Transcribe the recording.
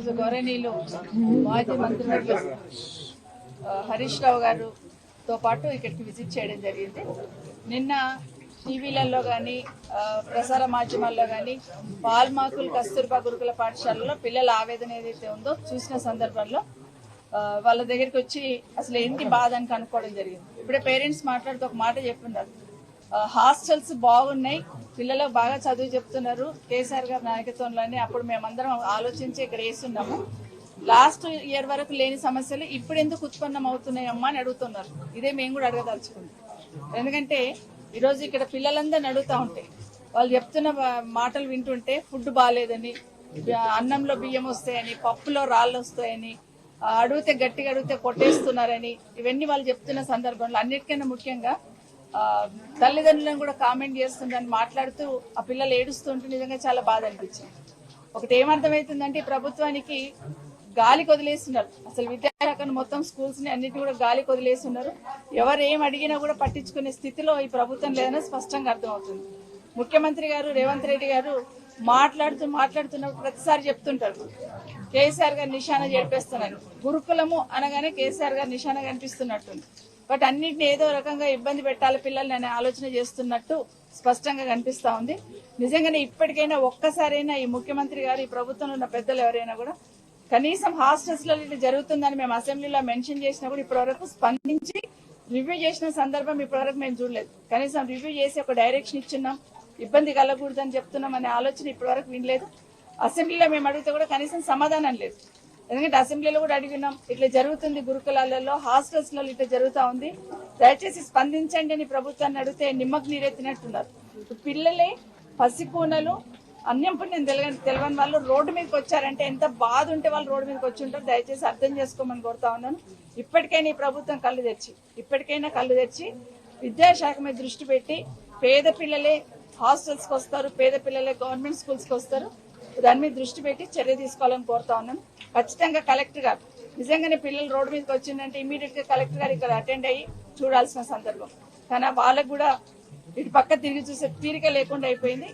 ఈరోజు గౌరవనీయులు మాజీ మంత్రివర్యులు హరీష్ రావు గారితో పాటు ఇక్కడికి విజిట్ చేయడం జరిగింది. నిన్న టీవీలలో కానీ ప్రసార మాధ్యమాల్లో కానీ పాల్మాకుల్ కస్తూర్బా గురుకుల పాఠశాలలో పిల్లల ఆవేదన ఏదైతే ఉందో చూసిన సందర్భంలో వాళ్ళ దగ్గరికి వచ్చి అసలు ఏంటి బాధ అని కనుక్కోవడం జరిగింది. ఇప్పుడే పేరెంట్స్ మాట్లాడుతూ ఒక మాట చెప్పున్నారు, హాస్టల్స్ బాగున్నాయి, పిల్లలకు బాగా చదువు చెప్తున్నారు, కేసీఆర్ గారి నాయకత్వంలోనే అప్పుడు మేమందరం ఆలోచించి ఇక్కడ వేస్తున్నాము, లాస్ట్ ఇయర్ వరకు లేని సమస్యలు ఇప్పుడు ఎందుకు ఉత్పన్నం అవుతున్నాయమ్మా అని అడుగుతున్నారు. ఇదే మేము కూడా అడగదలుచుకుంటాం. ఎందుకంటే ఈరోజు ఇక్కడ పిల్లలందరినీ అడుగుతూ ఉంటే వాళ్ళు చెప్తున్న మాటలు వింటుంటే ఫుడ్ బాగాలేదని, అన్నంలో బియ్యం వస్తాయని, పప్పులో రాళ్ళు వస్తాయని, అడిగితే గట్టిగా అడిగితే కొట్టేస్తున్నారని, ఇవన్నీ వాళ్ళు చెప్తున్న సందర్భంలో అన్నిటికన్నా ముఖ్యంగా తల్లిదండ్రులను కూడా కామెంట్ చేస్తుందని మాట్లాడుతూ ఆ పిల్లలు ఏడుస్తుంటే నిజంగా చాలా బాధ అనిపించింది. ఒకటి ఏమర్థమవుతుందంటే ప్రభుత్వానికి గాలికి వదిలేస్తున్నారు. అసలు విద్యాశాఖను మొత్తం స్కూల్స్ ని అన్నిటి కూడా గాలికి వదిలేస్తున్నారు. ఎవరు ఏం అడిగినా కూడా పట్టించుకునే స్థితిలో ఈ ప్రభుత్వం లేదని స్పష్టంగా అర్థమవుతుంది. ముఖ్యమంత్రి గారు రేవంత్ రెడ్డి గారు మాట్లాడుతున్నప్పుడు ప్రతిసారి చెప్తుంటారు కేసీఆర్ గారు నిశాన చేర్పేస్తున్నారు. గురుకులము అనగానే కేసీఆర్ గారు నిశాన కనిపిస్తున్నట్టుంది. బట్ అన్నింటినీ ఏదో రకంగా ఇబ్బంది పెట్టాలి పిల్లల్ని అనే ఆలోచన చేస్తున్నట్టు స్పష్టంగా కనిపిస్తా ఉంది. నిజంగానే ఇప్పటికైనా ఒక్కసారైనా ఈ ముఖ్యమంత్రి గారు ఈ ప్రభుత్వంలో ఉన్న పెద్దలు ఎవరైనా కూడా కనీసం హాస్టల్స్ లో ఇట్లా జరుగుతుందని మేము అసెంబ్లీలో మెన్షన్ చేసినా కూడా ఇప్పటివరకు స్పందించి రివ్యూ చేసిన సందర్భం ఇప్పటివరకు మేము చూడలేదు. కనీసం రివ్యూ చేసి ఒక డైరెక్షన్ ఇచ్చున్నాం, ఇబ్బంది కలగకూడదని చెప్తున్నాం అనే ఆలోచన ఇప్పటివరకు వినలేదు. అసెంబ్లీలో మేము అడిగితే కూడా కనీసం సమాధానం లేదు. ఎందుకంటే అసెంబ్లీలో కూడా అడిగినాం, ఇట్లా జరుగుతుంది గురుకులాలలో హాస్టల్స్ లో ఇట్లా జరుగుతా ఉంది, దయచేసి స్పందించండి అని ప్రభుత్వాన్ని అడిగితే నిమ్మకు నీరెత్తినట్టున్నారు. పిల్లలే పసికూనలు అన్యం పుణ్యం తెలియని వాళ్ళు రోడ్డు మీదకి వచ్చారంటే ఎంత బాధ ఉంటే వాళ్ళు రోడ్డు మీదకి వచ్చి ఉంటారు. దయచేసి అర్థం చేసుకోమని కోరుతా ఉన్నాను. ఇప్పటికైనా ఈ ప్రభుత్వం కళ్ళు తెచ్చి విద్యాశాఖ మీద దృష్టి పెట్టి పేద పిల్లలే హాస్టల్స్కి వస్తారు, పేద పిల్లలే గవర్నమెంట్ స్కూల్స్కి వస్తారు, దాని మీద దృష్టి పెట్టి చర్య తీసుకోవాలని కోరుతా ఉన్నాను. ఖచ్చితంగా కలెక్టర్ గారు నిజంగానే పిల్లలు రోడ్డు మీదకి వచ్చిందంటే ఇమీడియట్ గా కలెక్టర్ గారు ఇక్కడ అటెండ్ అయ్యి చూడాల్సిన సందర్భం. కానీ వాళ్ళకు కూడా ఇటు పక్క తిరిగి చూసే తీరిక లేకుండా అయిపోయింది.